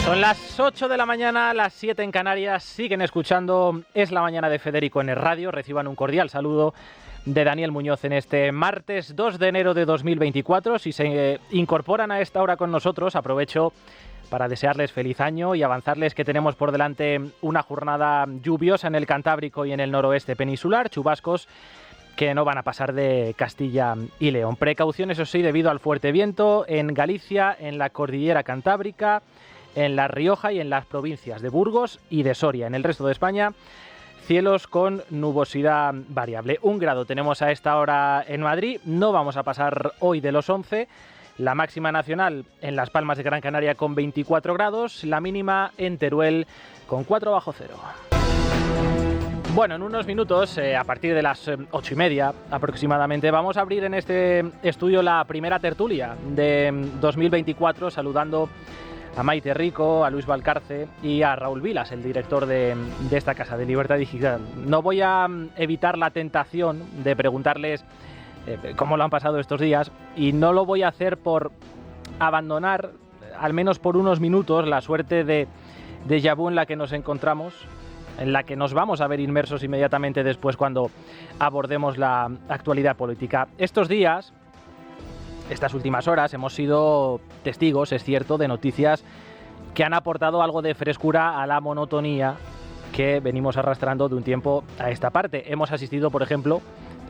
Son las 8 de la mañana, las 7 en Canarias. Siguen escuchando Es la Mañana de Federico en el radio. Reciban un cordial saludo de Daniel Muñoz en este martes 2 de enero de 2024. Si se incorporan a esta hora con nosotros, aprovecho para desearles feliz año y avanzarles que tenemos por delante una jornada lluviosa en el Cantábrico y en el noroeste peninsular, chubascos que no van a pasar de Castilla y León. Precaución, eso sí, debido al fuerte viento en Galicia, en la cordillera cantábrica, en La Rioja y en las provincias de Burgos y de Soria. En el resto de España, cielos con nubosidad variable. 1 grado tenemos a esta hora en Madrid. No vamos a pasar hoy de los 11. La máxima nacional en Las Palmas de Gran Canaria con 24 grados. La mínima en Teruel con 4 bajo cero. Bueno, en unos minutos, a partir de las 8:30 aproximadamente, vamos a abrir en este estudio la primera tertulia de 2024, saludando a Maite Rico, a Luis Valcarce y a Raúl Vilas, el director de esta casa de Libertad Digital. No voy a evitar la tentación de preguntarles cómo lo han pasado estos días, y no lo voy a hacer por abandonar, al menos por unos minutos, la suerte de déjà vu en la que nos encontramos, en la que nos vamos a ver inmersos inmediatamente después cuando abordemos la actualidad política. Estos días, estas últimas horas, hemos sido testigos, es cierto, de noticias que han aportado algo de frescura a la monotonía que venimos arrastrando de un tiempo a esta parte. Hemos asistido, por ejemplo,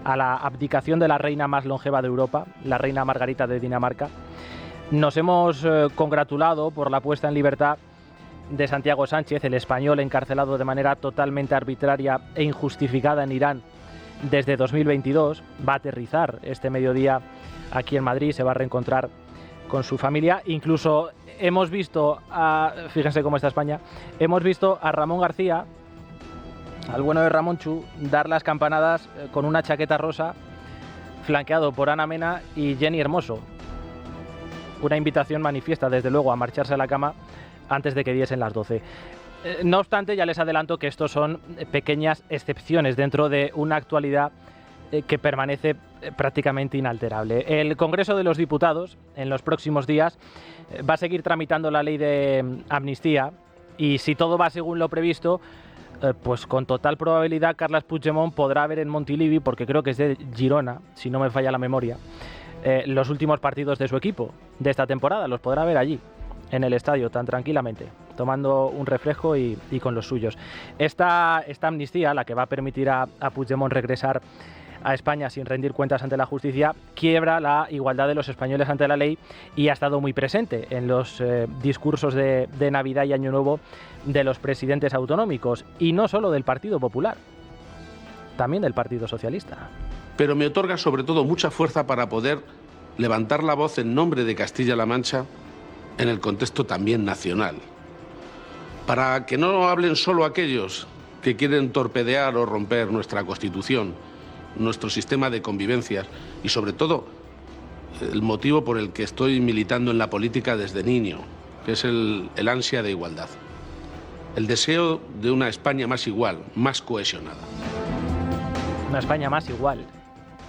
a la abdicación de la reina más longeva de Europa, la reina Margarita de Dinamarca. Nos hemos congratulado por la puesta en libertad de Santiago Sánchez, el español encarcelado de manera totalmente arbitraria e injustificada en Irán desde 2022. Va a aterrizar este mediodía aquí en Madrid, se va a reencontrar con su familia. Incluso hemos visto, fíjense cómo está España, hemos visto a Ramón García, al bueno de Ramonchu, dar las campanadas con una chaqueta rosa, flanqueado por Ana Mena y Jenny Hermoso. Una invitación manifiesta, desde luego, a marcharse a la cama antes de que diesen las 12. No obstante, ya les adelanto que estos son pequeñas excepciones dentro de una actualidad que permanece prácticamente inalterable. El Congreso de los Diputados, en los próximos días, va a seguir tramitando la ley de amnistía, y si todo va según lo previsto, pues con total probabilidad Carles Puigdemont podrá ver en Montilivi, porque creo que es de Girona, si no me falla la memoria, los últimos partidos de su equipo de esta temporada. Los podrá ver allí, en el estadio, tan tranquilamente, tomando un refresco y con los suyos. Esta amnistía, la que va a permitir a Puigdemont regresar a España sin rendir cuentas ante la justicia, quiebra la igualdad de los españoles ante la ley, y ha estado muy presente en los discursos de Navidad y Año Nuevo de los presidentes autonómicos, y no solo del Partido Popular, también del Partido Socialista. Pero me otorga sobre todo mucha fuerza para poder levantar la voz en nombre de Castilla-La Mancha en el contexto también nacional, para que no hablen solo aquellos que quieren torpedear o romper nuestra Constitución, nuestro sistema de convivencias y, sobre todo, el motivo por el que estoy militando en la política desde niño, que es el ansia de igualdad, el deseo de una España más igual, más cohesionada. Una España más igual,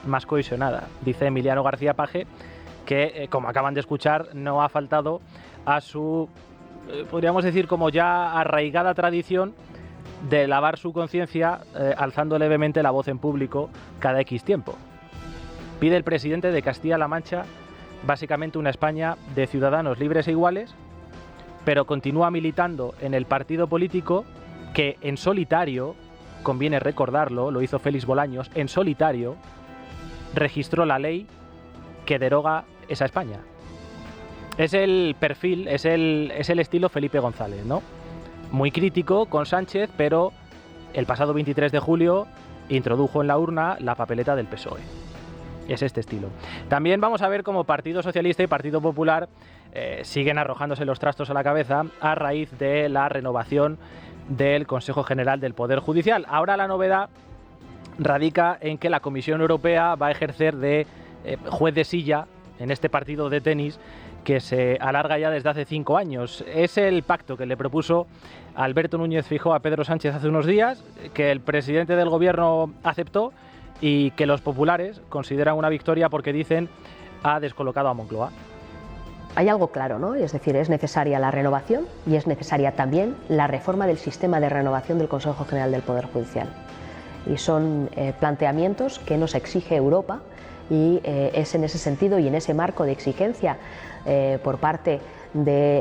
más cohesionada, dice Emiliano García Paje, que, como acaban de escuchar, no ha faltado a su, podríamos decir, como ya arraigada tradición de lavar su conciencia alzando levemente la voz en público cada X tiempo. Pide el presidente de Castilla-La Mancha básicamente una España de ciudadanos libres e iguales, pero continúa militando en el partido político que en solitario, conviene recordarlo, lo hizo Félix Bolaños, en solitario registró la ley que deroga esa España. Es el perfil, es el estilo Felipe González, ¿no? Muy crítico con Sánchez, pero el pasado 23 de julio introdujo en la urna la papeleta del PSOE. Es este estilo. También vamos a ver cómo Partido Socialista y Partido Popular siguen arrojándose los trastos a la cabeza a raíz de la renovación del Consejo General del Poder Judicial. Ahora la novedad radica en que la Comisión Europea va a ejercer de juez de silla en este partido de tenis que se alarga ya desde hace 5 años. Es el pacto que le propuso Alberto Núñez Feijóo a Pedro Sánchez hace unos días, que el presidente del gobierno aceptó y que los populares consideran una victoria porque, dicen, ha descolocado a Moncloa. hay algo claro, ¿no? Es decir, es necesaria la renovación y es necesaria también la reforma del sistema de renovación del Consejo General del Poder Judicial. Y son planteamientos que nos exige Europa, y es en ese sentido y en ese marco de exigencia por parte de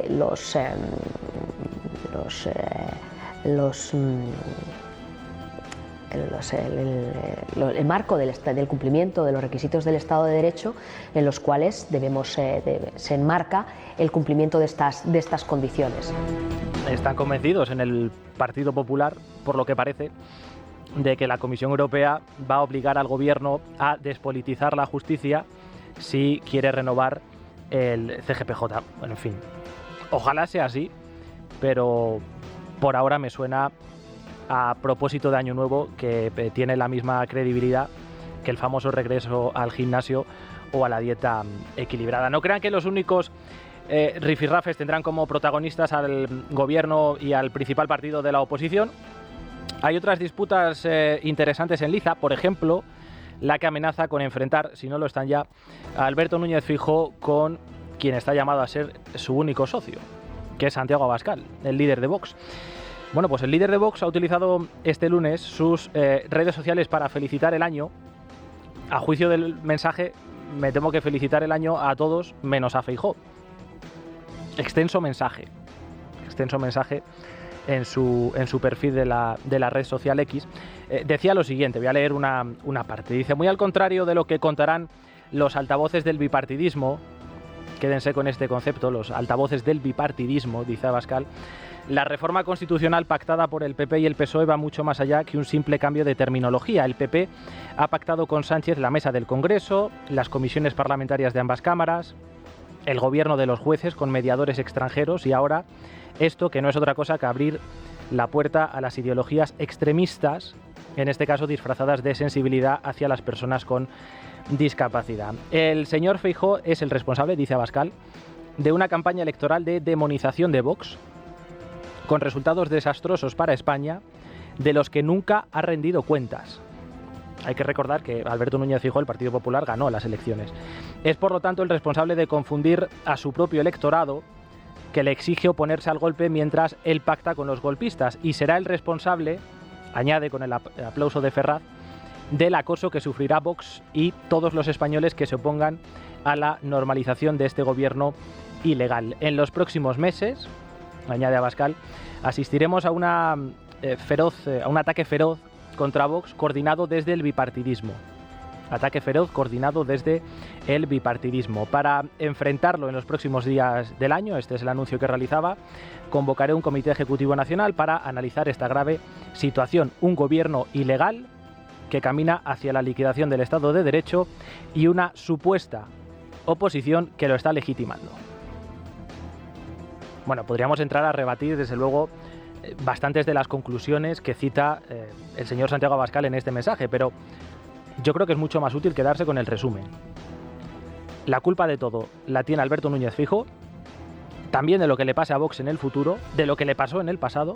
el marco del cumplimiento de los requisitos del Estado de Derecho, en los cuales se enmarca el cumplimiento de estas condiciones. Están convencidos en el Partido Popular, por lo que parece, de que la Comisión Europea va a obligar al Gobierno a despolitizar la justicia si quiere renovar el CGPJ. Bueno, en fin, ojalá sea así, pero por ahora me suena a propósito de Año Nuevo que tiene la misma credibilidad que el famoso regreso al gimnasio o a la dieta equilibrada. No crean que los únicos rifirrafes tendrán como protagonistas al Gobierno y al principal partido de la oposición. Hay otras disputas interesantes en liza, por ejemplo, la que amenaza con enfrentar, si no lo están ya, a Alberto Núñez Feijóo con quien está llamado a ser su único socio, que es Santiago Abascal, el líder de Vox. Bueno, pues el líder de Vox ha utilizado este lunes sus redes sociales para felicitar el año. A juicio del mensaje, me temo que felicitar el año a todos menos a Feijóo. Extenso mensaje en su perfil de la red social X. Decía lo siguiente, voy a leer una parte. Dice: muy al contrario de lo que contarán los altavoces del bipartidismo, quédense con este concepto, los altavoces del bipartidismo, dice Abascal, la reforma constitucional pactada por el PP y el PSOE va mucho más allá que un simple cambio de terminología. El PP ha pactado con Sánchez la mesa del Congreso, las comisiones parlamentarias de ambas cámaras, el gobierno de los jueces con mediadores extranjeros, y ahora esto, que no es otra cosa que abrir la puerta a las ideologías extremistas, en este caso disfrazadas de sensibilidad hacia las personas con discapacidad. El señor Feijóo es el responsable, dice Abascal, de una campaña electoral de demonización de Vox, con resultados desastrosos para España, de los que nunca ha rendido cuentas. Hay que recordar que Alberto Núñez Feijóo, el Partido Popular, ganó las elecciones. Es, por lo tanto, el responsable de confundir a su propio electorado, que le exige oponerse al golpe mientras él pacta con los golpistas, y será el responsable, añade con el aplauso de Ferraz, del acoso que sufrirá Vox y todos los españoles que se opongan a la normalización de este gobierno ilegal. En los próximos meses, añade Abascal, asistiremos a un ataque feroz contra Vox coordinado desde el bipartidismo. Ataque feroz coordinado desde el bipartidismo. Para enfrentarlo en los próximos días del año, este es el anuncio que realizaba, convocaré un comité ejecutivo nacional para analizar esta grave situación. Un gobierno ilegal que camina hacia la liquidación del Estado de Derecho y una supuesta oposición que lo está legitimando. Bueno, podríamos entrar a rebatir, desde luego, bastantes de las conclusiones que cita el señor Santiago Abascal en este mensaje, pero yo creo que es mucho más útil quedarse con el resumen. La culpa de todo la tiene Alberto Núñez Feijóo, también de lo que le pase a Vox en el futuro, de lo que le pasó en el pasado,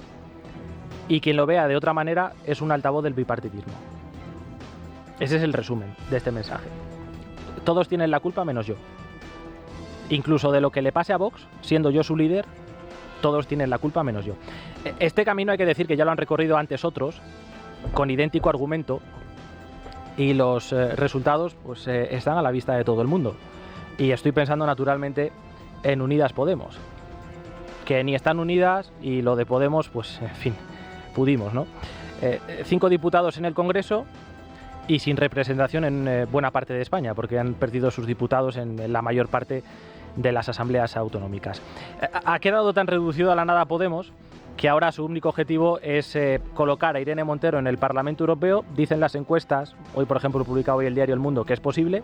y quien lo vea de otra manera es un altavoz del bipartidismo. Ese es el resumen de este mensaje. Todos tienen la culpa menos yo. Incluso de lo que le pase a Vox, siendo yo su líder, todos tienen la culpa menos yo. Este camino hay que decir que ya lo han recorrido antes otros, con idéntico argumento, y los resultados pues están a la vista de todo el mundo. Y estoy pensando naturalmente en Unidas Podemos, que ni están unidas, y lo de Podemos, pues en fin, pudimos, ¿no? 5 diputados en el Congreso y sin representación en buena parte de España, porque han perdido sus diputados en la mayor parte de las asambleas autonómicas. Ha quedado tan reducido a la nada Podemos que ahora su único objetivo es colocar a Irene Montero en el Parlamento Europeo, dicen las encuestas, hoy por ejemplo publicado hoy el diario El Mundo, que es posible,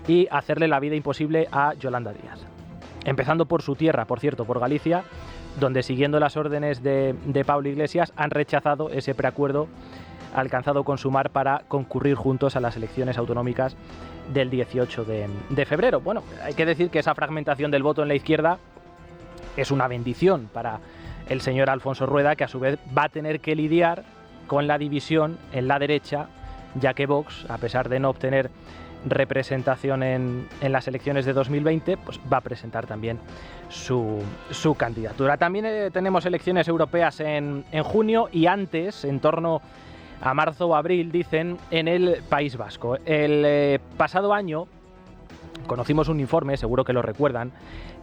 y hacerle la vida imposible a Yolanda Díaz. Empezando por su tierra, por cierto, por Galicia, donde siguiendo las órdenes de Pablo Iglesias han rechazado ese preacuerdo alcanzado con Sumar para concurrir juntos a las elecciones autonómicas del 18 de febrero. Bueno, hay que decir que esa fragmentación del voto en la izquierda es una bendición para el señor Alfonso Rueda, que a su vez va a tener que lidiar con la división en la derecha, ya que Vox, a pesar de no obtener representación en las elecciones de 2020, pues va a presentar también su candidatura. También tenemos elecciones europeas en junio y antes, en torno a marzo o abril, dicen, en el País Vasco. El pasado año conocimos un informe, seguro que lo recuerdan,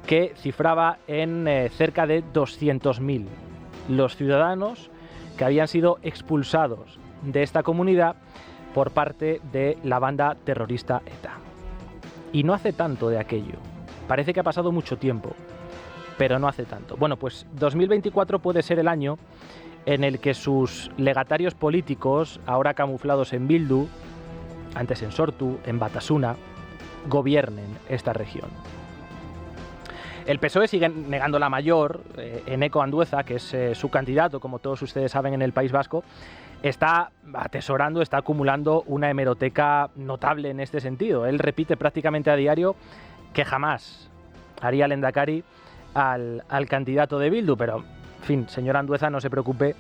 que cifraba en cerca de 200.000 los ciudadanos que habían sido expulsados de esta comunidad por parte de la banda terrorista ETA. Y no hace tanto de aquello. Parece que ha pasado mucho tiempo, pero no hace tanto. Bueno, pues 2024 puede ser el año en el que sus legatarios políticos, ahora camuflados en Bildu, antes en Sortu, en Batasuna, gobiernen esta región. El PSOE sigue negando la mayor. Eneko Andueza, que es su candidato, como todos ustedes saben, en el País Vasco, está atesorando, está acumulando una hemeroteca notable en este sentido. Él repite prácticamente a diario que jamás haría lehendakari al candidato de Bildu, pero, en fin, señor Andueza, no se preocupe,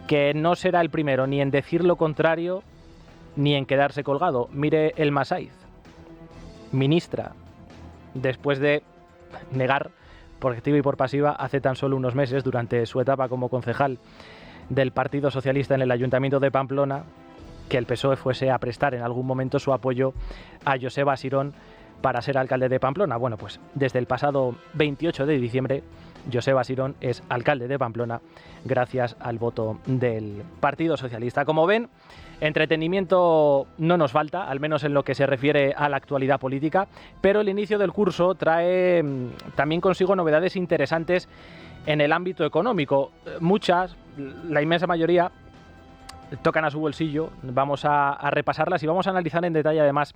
que no será el primero ni en decir lo contrario ni en quedarse colgado. Mire el Masaiz, ministra, después de negar por activa y por pasiva hace tan solo unos meses, durante su etapa como concejal del Partido Socialista en el Ayuntamiento de Pamplona, que el PSOE fuese a prestar en algún momento su apoyo a Joseba Sirón para ser alcalde de Pamplona. Bueno, pues desde el pasado 28 de diciembre, Joseba Sirón es alcalde de Pamplona gracias al voto del Partido Socialista. Como ven, entretenimiento no nos falta, al menos en lo que se refiere a la actualidad política, pero el inicio del curso trae también consigo novedades interesantes en el ámbito económico. Muchas, la inmensa mayoría, tocan a su bolsillo. Vamos a repasarlas y vamos a analizar en detalle además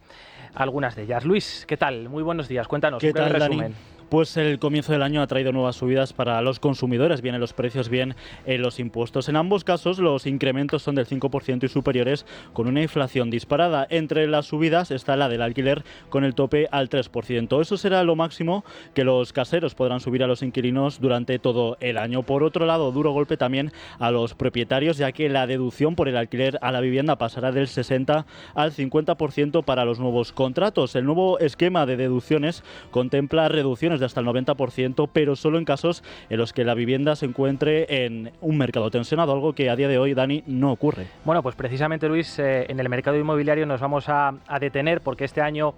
algunas de ellas. Luis, ¿qué tal? Muy buenos días. Cuéntanos, ¿Qué un breve tal, resumen. Dani? Pues el comienzo del año ha traído nuevas subidas para los consumidores, bien en los precios, bien en los impuestos. En ambos casos los incrementos son del 5% y superiores, con una inflación disparada. Entre las subidas está la del alquiler, con el tope al 3%. Eso será lo máximo que los caseros podrán subir a los inquilinos durante todo el año. Por otro lado, duro golpe también a los propietarios, ya que la deducción por el alquiler a la vivienda pasará del 60 al 50% para los nuevos contratos. El nuevo esquema de deducciones contempla reducciones de hasta el 90%, pero solo en casos en los que la vivienda se encuentre en un mercado tensionado, algo que a día de hoy, Dani, no ocurre. Bueno, pues precisamente, Luis, en el mercado inmobiliario nos vamos a detener porque este año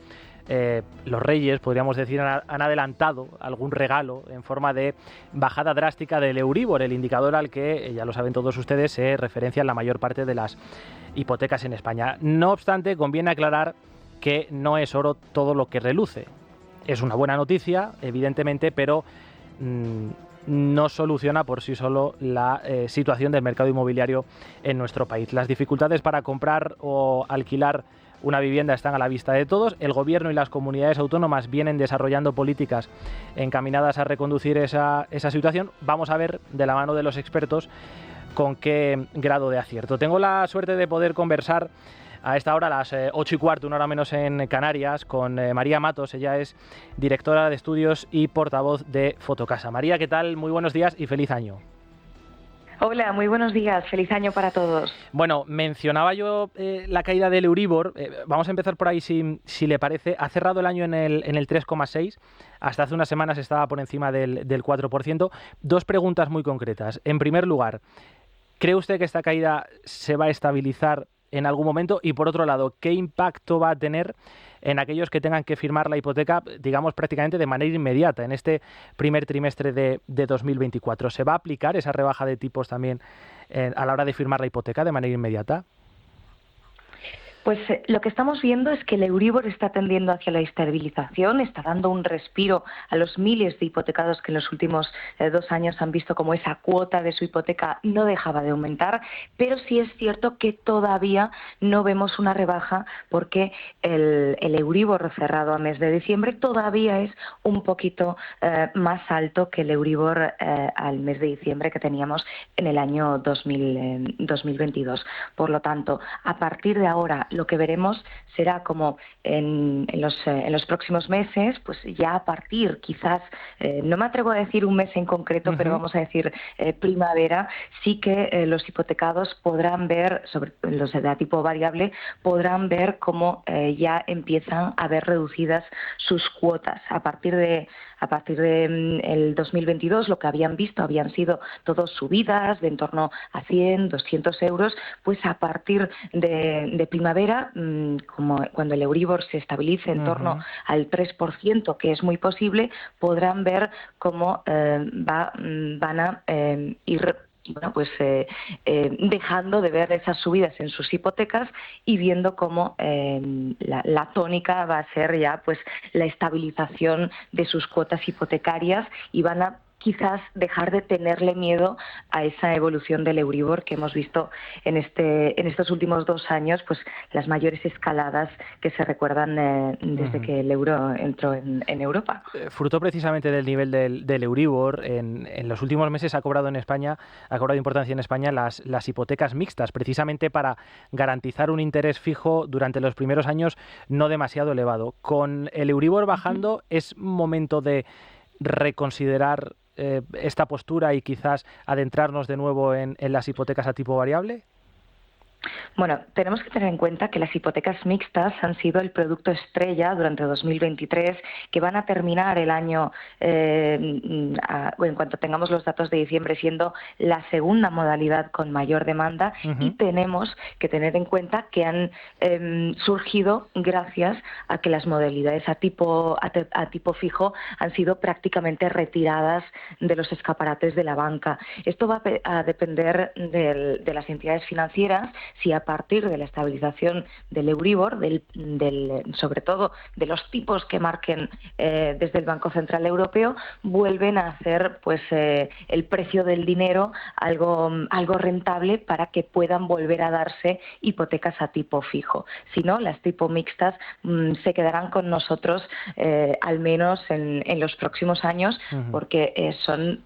los Reyes, podríamos decir, han adelantado algún regalo en forma de bajada drástica del Euribor, el indicador al que, ya lo saben todos ustedes, se referencia la mayor parte de las hipotecas en España. No obstante, conviene aclarar que no es oro todo lo que reluce. Es una buena noticia, evidentemente, pero no soluciona por sí solo la situación del mercado inmobiliario en nuestro país. Las dificultades para comprar o alquilar una vivienda están a la vista de todos. El Gobierno y las comunidades autónomas vienen desarrollando políticas encaminadas a reconducir esa situación. Vamos a ver, de la mano de los expertos, con qué grado de acierto. Tengo la suerte de poder conversar a esta hora, a las 8:15, una hora menos en Canarias, con María Matos. Ella es directora de estudios y portavoz de Fotocasa. María, ¿qué tal? Muy buenos días y feliz año. Hola, muy buenos días. Feliz año para todos. Bueno, mencionaba yo la caída del Euribor. Vamos a empezar por ahí, si le parece. Ha cerrado el año en el 3,6. Hasta hace unas semanas estaba por encima del 4%. Dos preguntas muy concretas. En primer lugar, ¿cree usted que esta caída se va a estabilizar en algún momento? Y por otro lado, ¿qué impacto va a tener en aquellos que tengan que firmar la hipoteca, digamos, prácticamente de manera inmediata en este primer trimestre de 2024? ¿Se va a aplicar esa rebaja de tipos también a la hora de firmar la hipoteca de manera inmediata? Pues lo que estamos viendo es que el Euribor está tendiendo hacia la estabilización, está dando un respiro a los miles de hipotecados que en los últimos 2 años han visto como esa cuota de su hipoteca no dejaba de aumentar, pero sí es cierto que todavía no vemos una rebaja porque el Euribor cerrado a mes de diciembre todavía es un poquito más alto que el Euribor al mes de diciembre que teníamos en el año 2022. Por lo tanto, a partir de ahora, lo que veremos será como en los próximos meses, pues ya a partir, quizás, no me atrevo a decir un mes en concreto, pero vamos a decir primavera, sí que los hipotecados podrán ver, sobre los de tipo variable, podrán ver cómo ya empiezan a ver reducidas sus cuotas. A partir de el 2022, lo que habían visto habían sido todas subidas de en torno a 100, 200 euros, pues a partir de primavera, como cuando el Euribor se estabilice en torno al 3%, que es muy posible, podrán ver cómo van a ir dejando de ver esas subidas en sus hipotecas y viendo cómo la tónica va a ser ya pues la estabilización de sus cuotas hipotecarias, y van a quizás dejar de tenerle miedo a esa evolución del Euribor que hemos visto en estos últimos 2 años, pues las mayores escaladas que se recuerdan desde que el euro entró en Europa. Fruto precisamente del nivel del Euribor, en los últimos meses ha cobrado importancia en España las hipotecas mixtas, precisamente para garantizar un interés fijo durante los primeros años no demasiado elevado. Con el Euribor bajando, ¿es momento de reconsiderar esta postura y quizás adentrarnos de nuevo en las hipotecas a tipo variable? Bueno, tenemos que tener en cuenta que las hipotecas mixtas han sido el producto estrella durante 2023, que van a terminar el año, en cuanto tengamos los datos de diciembre, siendo la segunda modalidad con mayor demanda, y tenemos que tener en cuenta que han surgido gracias a que las modalidades a tipo fijo han sido prácticamente retiradas de los escaparates de la banca. Esto va a depender de las entidades financieras, si a partir de la estabilización del Euribor, sobre todo de los tipos que marquen desde el Banco Central Europeo, vuelven a hacer pues el precio del dinero algo rentable para que puedan volver a darse hipotecas a tipo fijo. Si no, las tipo mixtas se quedarán con nosotros al menos en los próximos años, porque son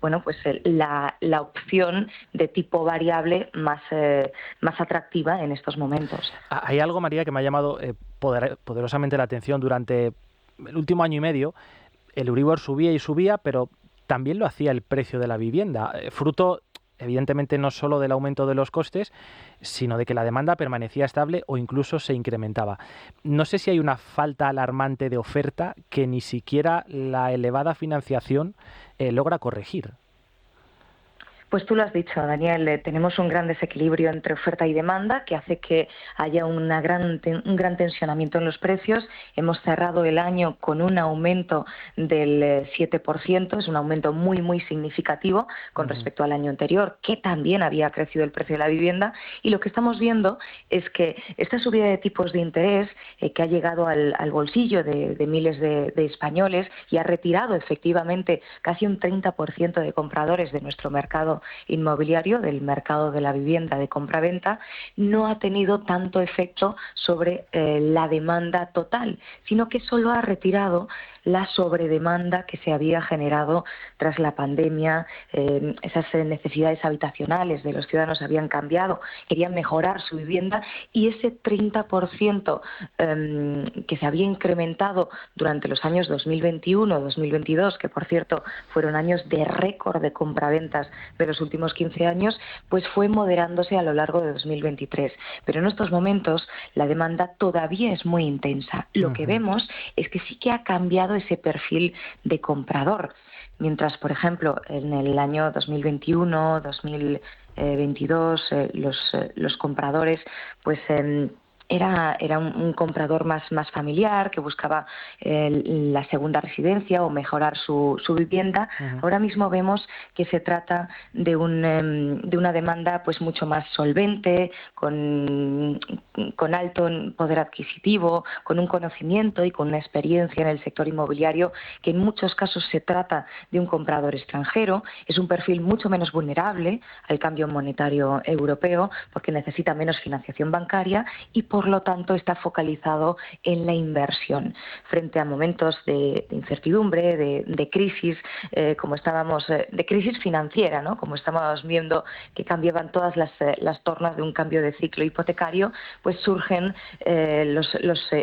la opción de tipo variable más atractiva en estos momentos. Hay algo, María, que me ha llamado poderosamente la atención. Durante el último año y medio, el Euribor subía y subía, pero también lo hacía el precio de la vivienda, fruto, evidentemente, no solo del aumento de los costes, sino de que la demanda permanecía estable o incluso se incrementaba. No sé si hay una falta alarmante de oferta que ni siquiera la elevada financiación logra corregir. Pues tú lo has dicho, Daniel, tenemos un gran desequilibrio entre oferta y demanda que hace que haya un gran tensionamiento en los precios. Hemos cerrado el año con un aumento del 7%, es un aumento muy, muy significativo con respecto al año anterior, que también había crecido el precio de la vivienda, y lo que estamos viendo es que esta subida de tipos de interés que ha llegado al bolsillo de miles de españoles y ha retirado efectivamente casi un 30% de compradores de nuestro mercado inmobiliario, del mercado de la vivienda de compra-venta, no ha tenido tanto efecto sobre la demanda total, sino que solo ha retirado la sobredemanda que se había generado tras la pandemia. Esas necesidades habitacionales de los ciudadanos habían cambiado, querían mejorar su vivienda, y ese 30% que se había incrementado durante los años 2021-2022, que por cierto fueron años de récord de compraventas de los últimos 15 años, pues fue moderándose a lo largo de 2023. Pero en estos momentos la demanda todavía es muy intensa. Lo que vemos es que sí que ha cambiado ese perfil de comprador. Mientras, por ejemplo, en el año 2021, 2022, los compradores, pues era un comprador más familiar, que buscaba la segunda residencia o mejorar su vivienda. Ahora mismo vemos que se trata de una demanda pues mucho más solvente, con alto poder adquisitivo, con un conocimiento y con una experiencia en el sector inmobiliario, que en muchos casos se trata de un comprador extranjero. Es un perfil mucho menos vulnerable al cambio monetario europeo, porque necesita menos financiación bancaria, y por lo tanto está focalizado en la inversión. Frente a momentos de incertidumbre, de crisis, de crisis financiera, ¿no? Como estábamos viendo que cambiaban todas las tornas de un cambio de ciclo hipotecario, pues surgen los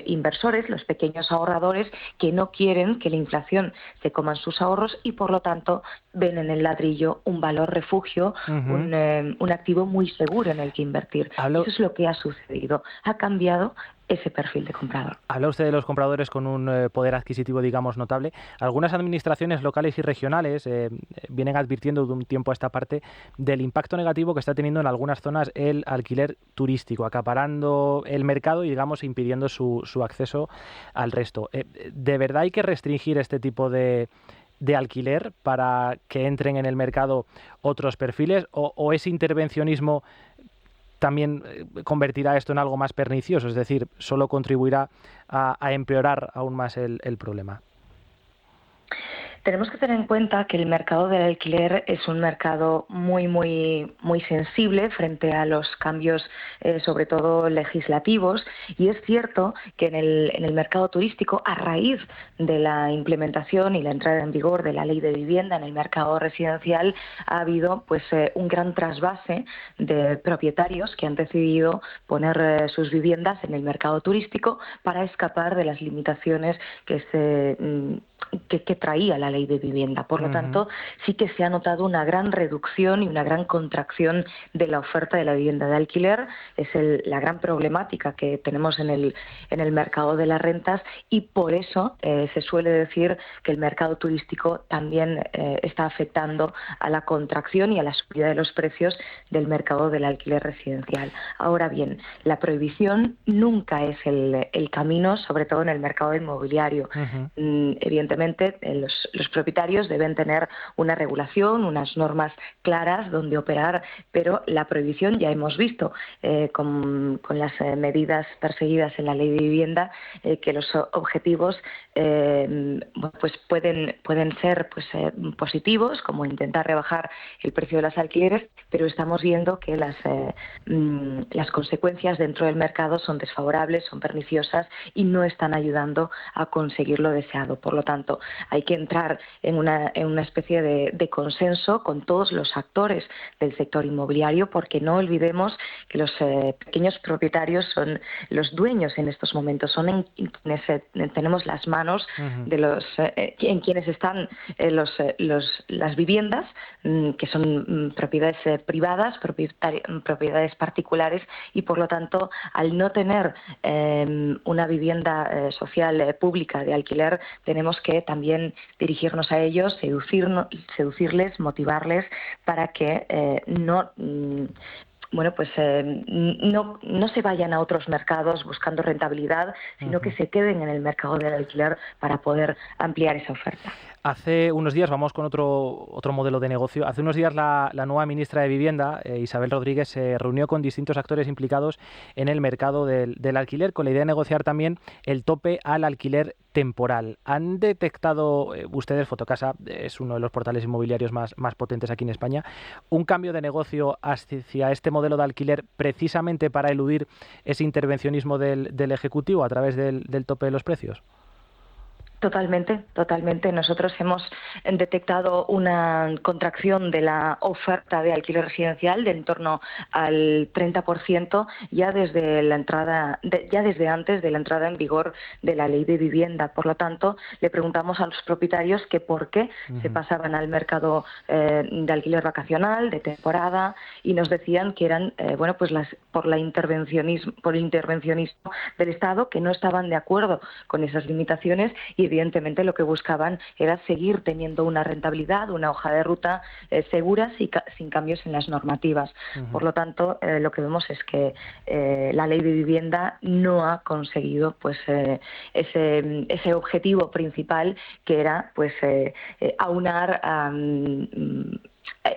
inversores, los pequeños ahorradores, que no quieren que la inflación se coman sus ahorros y por lo tanto ven en el ladrillo un valor refugio, un activo muy seguro en el que invertir. Eso es lo que ha sucedido. Ha cambiado ese perfil de comprador. Habla usted de los compradores con un poder adquisitivo, digamos, notable. Algunas administraciones locales y regionales vienen advirtiendo de un tiempo a esta parte del impacto negativo que está teniendo en algunas zonas el alquiler turístico, acaparando el mercado y, digamos, impidiendo su acceso al resto. ¿De verdad hay que restringir este tipo de alquiler para que entren en el mercado otros perfiles o ese intervencionismo también convertirá esto en algo más pernicioso, es decir, solo contribuirá a empeorar aún más el problema? Tenemos que tener en cuenta que el mercado del alquiler es un mercado muy sensible frente a los cambios, sobre todo legislativos, y es cierto que en el mercado turístico, a raíz de la implementación y la entrada en vigor de la Ley de Vivienda en el mercado residencial, ha habido un gran trasvase de propietarios que han decidido poner sus viviendas en el mercado turístico para escapar de las limitaciones que traía la Ley de Vivienda. Por lo tanto, sí que se ha notado una gran reducción y una gran contracción de la oferta de la vivienda de alquiler. Es la gran problemática que tenemos en el mercado de las rentas y por eso se suele decir que el mercado turístico también está afectando a la contracción y a la subida de los precios del mercado del alquiler residencial. Ahora bien, la prohibición nunca es el camino, sobre todo en el mercado inmobiliario. Evidentemente, los propietarios deben tener una regulación, unas normas claras donde operar, pero la prohibición ya hemos visto con las medidas perseguidas en la Ley de Vivienda que los objetivos pueden ser positivos, como intentar rebajar el precio de los alquileres, pero estamos viendo que las consecuencias dentro del mercado son desfavorables, son perniciosas y no están ayudando a conseguir lo deseado. Por lo tanto, hay que entrar en una especie de consenso con todos los actores del sector inmobiliario, porque no olvidemos que los pequeños propietarios son los dueños en estos momentos, son en quienes tenemos las manos en quienes están las viviendas, que son propiedades privadas, propiedades particulares, y por lo tanto, al no tener una vivienda social pública de alquiler, tenemos que también dirigirnos a ellos, seducirles, motivarles para que no se vayan a otros mercados buscando rentabilidad, sino que se queden en el mercado del alquiler para poder ampliar esa oferta. Hace unos días, vamos con otro modelo de negocio, hace unos días la nueva ministra de Vivienda, Isabel Rodríguez, se reunió con distintos actores implicados en el mercado del alquiler con la idea de negociar también el tope al alquiler temporal. ¿Han detectado ustedes, Fotocasa es uno de los portales inmobiliarios más potentes aquí en España, un cambio de negocio hacia este modelo de alquiler precisamente para eludir ese intervencionismo del Ejecutivo a través del tope de los precios? Totalmente. Nosotros hemos detectado una contracción de la oferta de alquiler residencial de en torno al 30% ya desde antes de la entrada en vigor de la Ley de Vivienda. Por lo tanto, le preguntamos a los propietarios que por qué se pasaban al mercado de alquiler vacacional, de temporada, y nos decían que eran por el intervencionismo del Estado, que no estaban de acuerdo con esas limitaciones y evidentemente lo que buscaban era seguir teniendo una rentabilidad, una hoja de ruta segura sin cambios en las normativas. Por lo tanto, lo que vemos es que la Ley de Vivienda no ha conseguido ese objetivo principal, que era aunar,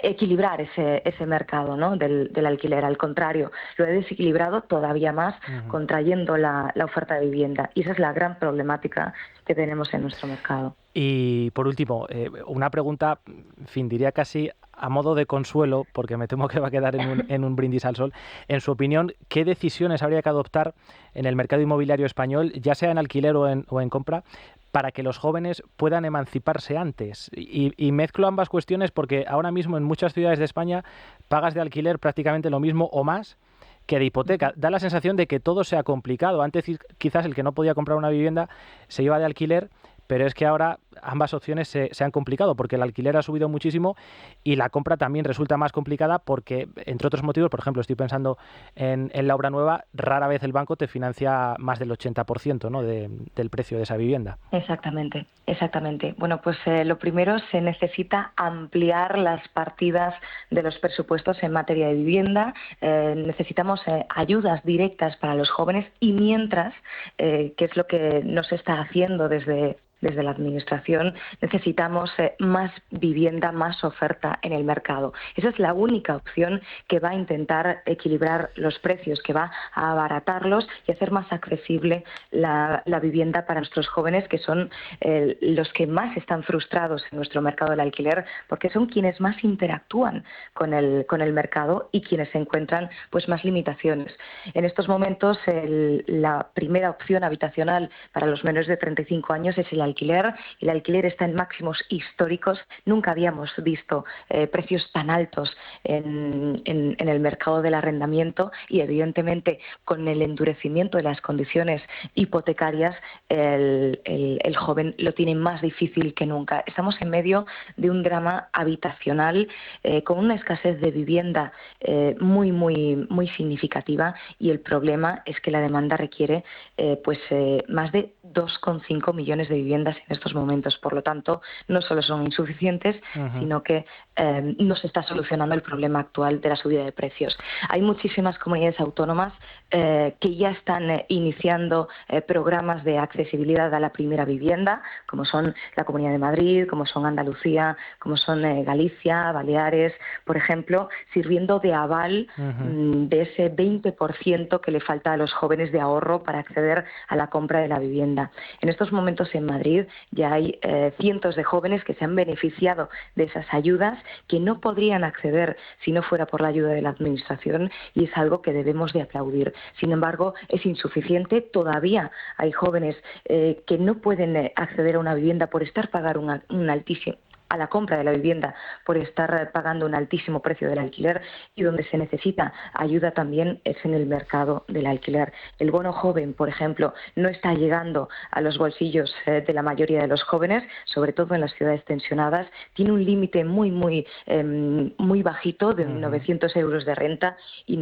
equilibrar ese mercado, ¿no?, del alquiler. Al contrario, lo ha desequilibrado todavía más, contrayendo la oferta de vivienda, y esa es la gran problemática que tenemos en nuestro mercado. Y por último, una pregunta, en fin, diría casi a modo de consuelo, porque me temo que va a quedar en un brindis al sol. En su opinión, ¿qué decisiones habría que adoptar en el mercado inmobiliario español, ya sea en alquiler o en compra, para que los jóvenes puedan emanciparse antes? Y mezclo ambas cuestiones porque ahora mismo en muchas ciudades de España pagas de alquiler prácticamente lo mismo o más que de hipoteca. Da la sensación de que todo se ha complicado. Antes quizás el que no podía comprar una vivienda se iba de alquiler, pero es que ahora ambas opciones se han complicado porque el alquiler ha subido muchísimo y la compra también resulta más complicada porque, entre otros motivos, por ejemplo, estoy pensando en la obra nueva, rara vez el banco te financia más del 80%, ¿no?, del precio de esa vivienda. Exactamente. Bueno, pues lo primero, se necesita ampliar las partidas de los presupuestos en materia de vivienda. Necesitamos ayudas directas para los jóvenes y mientras, que es lo que no se está haciendo desde la Administración, necesitamos más vivienda, más oferta en el mercado. Esa es la única opción que va a intentar equilibrar los precios, que va a abaratarlos y hacer más accesible la vivienda para nuestros jóvenes, que son los que más están frustrados en nuestro mercado del alquiler, porque son quienes más interactúan con el mercado y quienes encuentran pues más limitaciones. En estos momentos, la primera opción habitacional para los menores de 35 años es el alquiler. El alquiler está en máximos históricos. Nunca habíamos visto precios tan altos en el mercado del arrendamiento y, evidentemente, con el endurecimiento de las condiciones hipotecarias, el joven lo tiene más difícil que nunca. Estamos en medio de un drama habitacional con una escasez de vivienda muy, muy, muy significativa, y el problema es que la demanda requiere más de 2,5 millones de viviendas en estos momentos. Por lo tanto, no solo son insuficientes, sino que no se está solucionando el problema actual de la subida de precios. Hay muchísimas comunidades autónomas que ya están iniciando programas de accesibilidad a la primera vivienda, como son la Comunidad de Madrid, como son Andalucía, como son Galicia, Baleares, por ejemplo, sirviendo de aval de ese 20% que le falta a los jóvenes de ahorro para acceder a la compra de la vivienda. En estos momentos en Madrid ya hay cientos de jóvenes que se han beneficiado de esas ayudas, que no podrían acceder si no fuera por la ayuda de la Administración, y es algo que debemos de aplaudir. Sin embargo, es insuficiente. Todavía hay jóvenes que no pueden acceder a una vivienda por estar pagando a la compra de la vivienda por estar pagando un altísimo precio del alquiler, y donde se necesita ayuda también es en el mercado del alquiler. El bono joven, por ejemplo, no está llegando a los bolsillos de la mayoría de los jóvenes, sobre todo en las ciudades tensionadas. Tiene un límite muy, muy, muy bajito de 900 euros de renta, y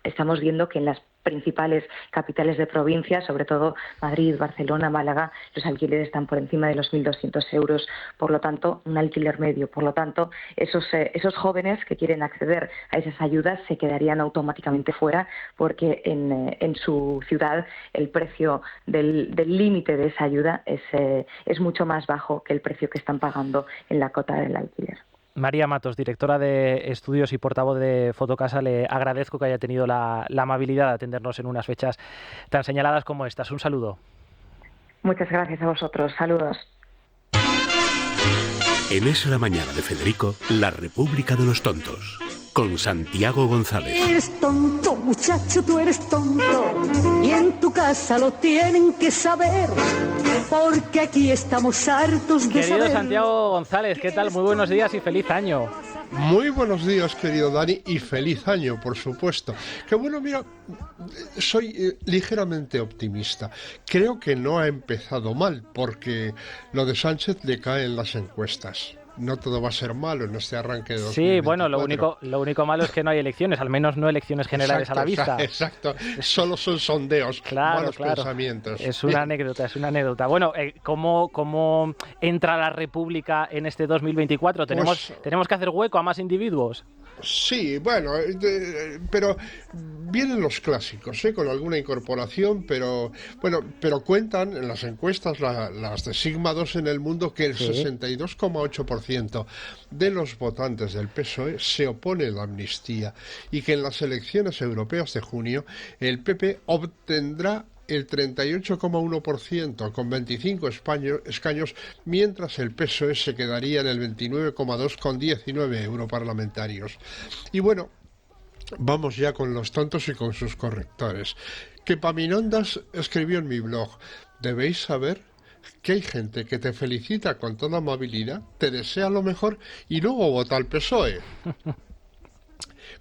estamos viendo que en las principales capitales de provincia, sobre todo Madrid, Barcelona, Málaga, los alquileres están por encima de los 1.200 euros, por lo tanto, un alquiler medio. Por lo tanto, esos jóvenes que quieren acceder a esas ayudas se quedarían automáticamente fuera, porque en su ciudad el precio del límite de esa ayuda es mucho más bajo que el precio que están pagando en la cota del alquiler. María Matos, directora de estudios y portavoz de Fotocasa, le agradezco que haya tenido la amabilidad de atendernos en unas fechas tan señaladas como estas. Un saludo. Muchas gracias a vosotros. Saludos. En Es la Mañana de Federico, la República de los Tontos, con Santiago González. Eres tonto, muchacho, tú eres tonto, y en tu casa lo tienen que saber, porque aquí estamos hartos de Querido saber. Santiago González, ¿qué tal? Muy buenos días y feliz año. Muy buenos días, querido Dani, y feliz año, por supuesto. Que bueno, mira, soy ligeramente optimista. Creo que no ha empezado mal, porque lo de Sánchez le cae en las encuestas. No todo va a ser malo en este arranque de 2024. Sí, bueno, lo único malo es que no hay elecciones, al menos no elecciones generales a la vista. Exacto, solo son sondeos, malos pensamientos. Es una anécdota. Bueno, ¿cómo entra la República en este 2024? ¿Tenemos que hacer hueco a más individuos? Sí, bueno, pero vienen los clásicos, con alguna incorporación, pero cuentan en las encuestas, las de Sigma 2 en el mundo, que el 62,8% de los votantes del PSOE se opone a la amnistía, y que en las elecciones europeas de junio el PP obtendrá el 38,1% con 25 escaños, mientras el PSOE se quedaría en el 29,2 con 19 europarlamentarios. Y bueno, vamos ya con los tontos y con sus correctores. Que Paminondas escribió en mi blog: debéis saber que hay gente que te felicita con toda amabilidad, te desea lo mejor y luego vota al PSOE.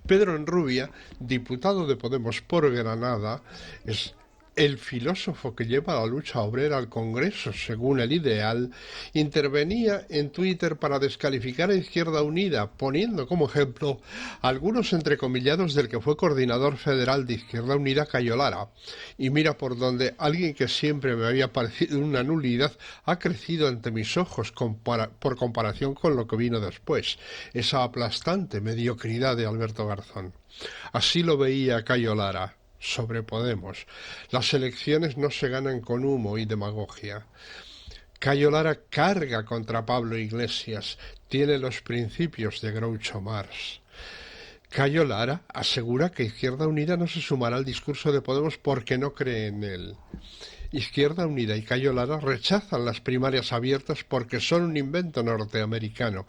Pedro Enrubia, diputado de Podemos por Granada, es el filósofo que lleva la lucha obrera al Congreso, según el ideal, intervenía en Twitter para descalificar a Izquierda Unida, poniendo como ejemplo algunos entrecomillados del que fue coordinador federal de Izquierda Unida, Cayo Lara. Y mira por donde alguien que siempre me había parecido una nulidad ha crecido ante mis ojos por comparación con lo que vino después, esa aplastante mediocridad de Alberto Garzón. Así lo veía Cayo Lara sobre Podemos. Las elecciones no se ganan con humo y demagogia. Cayo Lara carga contra Pablo Iglesias, tiene los principios de Groucho Marx. Cayo Lara asegura que Izquierda Unida no se sumará al discurso de Podemos porque no cree en él. Izquierda Unida y Cayo Lara rechazan las primarias abiertas porque son un invento norteamericano.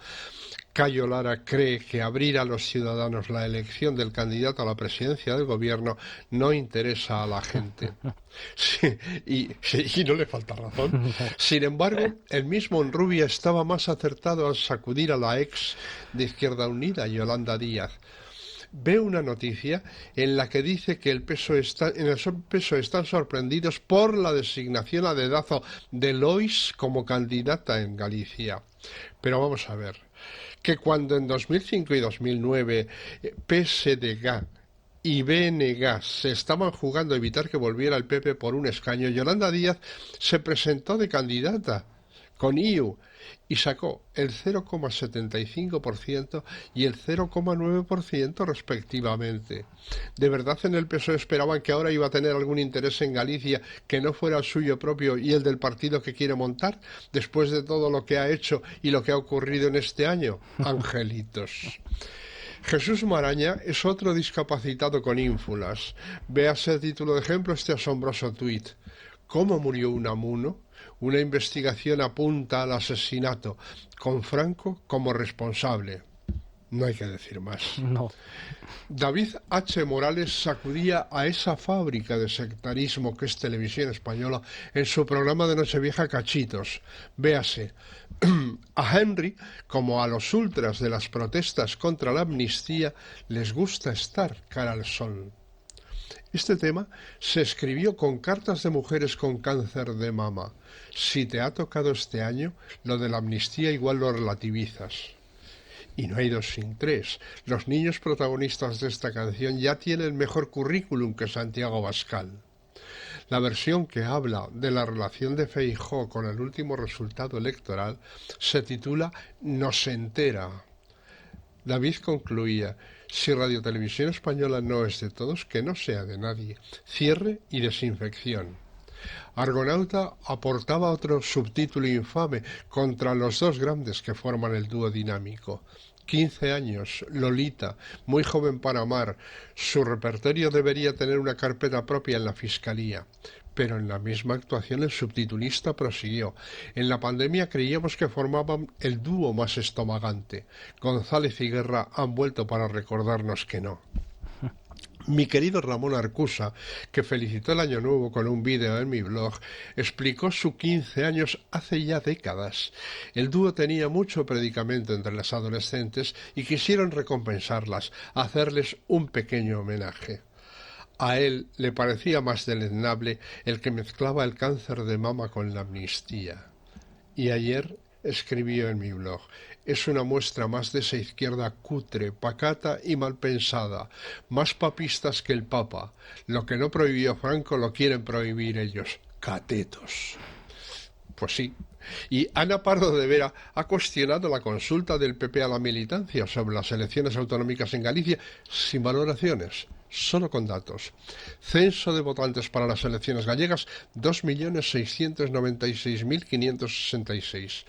Cayo Lara cree que abrir a los ciudadanos la elección del candidato a la presidencia del gobierno no interesa a la gente. Sí, y no le falta razón. Sin embargo, el mismo Enrubia estaba más acertado al sacudir a la ex de Izquierda Unida, Yolanda Díaz. Veo una noticia en la que dice que en el PSOE están sorprendidos por la designación a dedazo de Lois como candidata en Galicia. Pero vamos a ver, que cuando en 2005 y 2009 PSDG y BNG se estaban jugando a evitar que volviera el PP por un escaño, Yolanda Díaz se presentó de candidata con IU y sacó el 0,75% y el 0,9% respectivamente. ¿De verdad en el PSOE esperaban que ahora iba a tener algún interés en Galicia que no fuera el suyo propio y el del partido que quiere montar, después de todo lo que ha hecho y lo que ha ocurrido en este año? Angelitos. Jesús Maraña es otro discapacitado con ínfulas. Véase a título de ejemplo este asombroso tuit. ¿Cómo murió Unamuno? Una investigación apunta al asesinato, con Franco como responsable. No hay que decir más. No. David H. Morales sacudía a esa fábrica de sectarismo que es Televisión Española en su programa de Nochevieja Cachitos. Véase, a Henry, como a los ultras de las protestas contra la amnistía, les gusta estar cara al sol. Este tema se escribió con cartas de mujeres con cáncer de mama. Si te ha tocado este año, lo de la amnistía igual lo relativizas. Y no hay dos sin tres. Los niños protagonistas de esta canción ya tienen mejor currículum que Santiago Abascal. La versión que habla de la relación de Feijóo con el último resultado electoral se titula Nos entera. David concluía: si Radio Televisión Española no es de todos, que no sea de nadie. Cierre y desinfección. Argonauta aportaba otro subtítulo infame contra los dos grandes que forman el dúo dinámico. 15 años, Lolita, muy joven para amar. Su repertorio debería tener una carpeta propia en la Fiscalía. Pero en la misma actuación el subtitulista prosiguió: en la pandemia creíamos que formaban el dúo más estomagante. González y Guerra han vuelto para recordarnos que no. Mi querido Ramón Arcusa, que felicitó el Año Nuevo con un vídeo en mi blog, explicó su 15 años hace ya décadas. El dúo tenía mucho predicamento entre las adolescentes y quisieron recompensarlas, hacerles un pequeño homenaje. A él le parecía más deleznable el que mezclaba el cáncer de mama con la amnistía. Y ayer escribió en mi blog: es una muestra más de esa izquierda cutre, pacata y mal pensada, más papistas que el Papa. Lo que no prohibió Franco lo quieren prohibir ellos. Catetos. Pues sí. Y Ana Pardo de Vera ha cuestionado la consulta del PP a la militancia sobre las elecciones autonómicas en Galicia sin valoraciones, solo con datos. Censo de votantes para las elecciones gallegas: 2.696.566.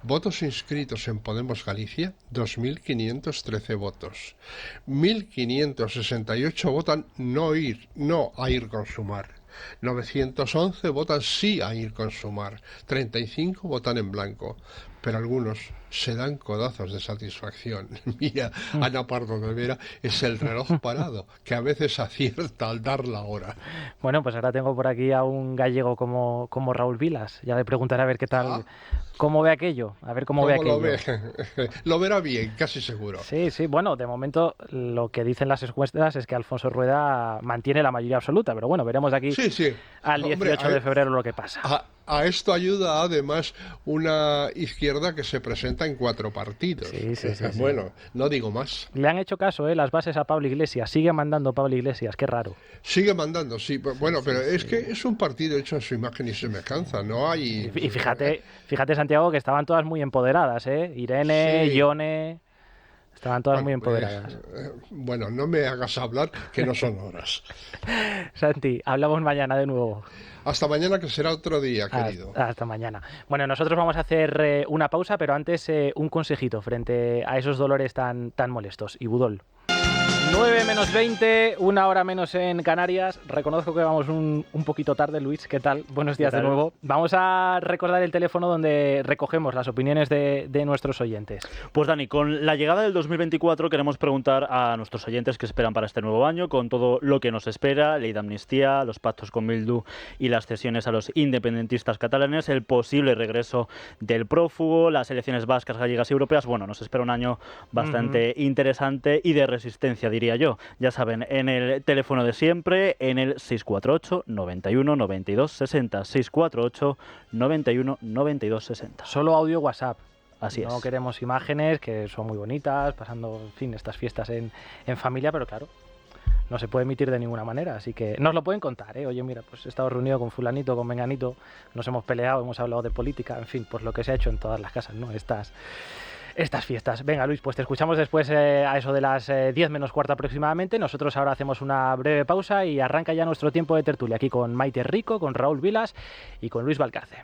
Votos inscritos en Podemos Galicia: 2.513 votos. 1.568 votan no a ir con Sumar. 911 votan sí a ir con Sumar, 35 votan en blanco, pero algunos se dan codazos de satisfacción. Mira, Ana Pardo de Vera es el reloj parado, que a veces acierta al dar la hora. Bueno, pues ahora tengo por aquí a un gallego como Raúl Vilas. Ya le preguntaré a ver qué tal, cómo ve aquello, a ver cómo ve aquello. Lo ve? Lo verá bien, casi seguro. Sí, bueno, de momento lo que dicen las encuestas es que Alfonso Rueda mantiene la mayoría absoluta, pero bueno, veremos aquí al 18 de febrero lo que pasa. A esto ayuda además una izquierda que se presenta en 4 partidos. Sí. Bueno, no digo más. Le han hecho caso, las bases a Pablo Iglesias. Sigue mandando Pablo Iglesias, qué raro. Sigue mandando, sí. Bueno, pero es que es un partido hecho a su imagen y semejanza. No hay... Y fíjate, Santiago, que estaban todas muy empoderadas, ¿eh? Irene, Ione... Estaban todas muy empoderadas. Bueno, no me hagas hablar, que no son horas. Santi, hablamos mañana de nuevo. Hasta mañana, que será otro día, querido. Hasta mañana. Bueno, nosotros vamos a hacer una pausa, pero antes un consejito frente a esos dolores tan molestos. Ibudol. 9 menos 20, 1 hora menos en Canarias. Reconozco que vamos un poquito tarde, Luis. ¿Qué tal? Buenos días de nuevo. Vamos a recordar el teléfono donde recogemos las opiniones de nuestros oyentes. Pues Dani, con la llegada del 2024 queremos preguntar a nuestros oyentes qué esperan para este nuevo año, con todo lo que nos espera, ley de amnistía, los pactos con Bildu y las cesiones a los independentistas catalanes, el posible regreso del prófugo, las elecciones vascas, gallegas y europeas. Bueno, nos espera un año bastante interesante y de resistencia, diría yo. Ya saben, en el teléfono de siempre, en el 648 91 92 60, 648 91 92 60. Solo audio WhatsApp. Así es. No queremos imágenes, que son muy bonitas, pasando, en fin, estas fiestas en familia, pero claro, no se puede emitir de ninguna manera, así que nos lo pueden contar, ¿eh? Oye, mira, pues he estado reunido con fulanito, con menganito, nos hemos peleado, hemos hablado de política, en fin, pues lo que se ha hecho en todas las casas, ¿no? Estas fiestas. Venga, Luis, pues te escuchamos después a eso de las 10 menos cuarto aproximadamente. Nosotros ahora hacemos una breve pausa y arranca ya nuestro tiempo de tertulia aquí con Maite Rico, con Raúl Vilas y con Luis Valcarce.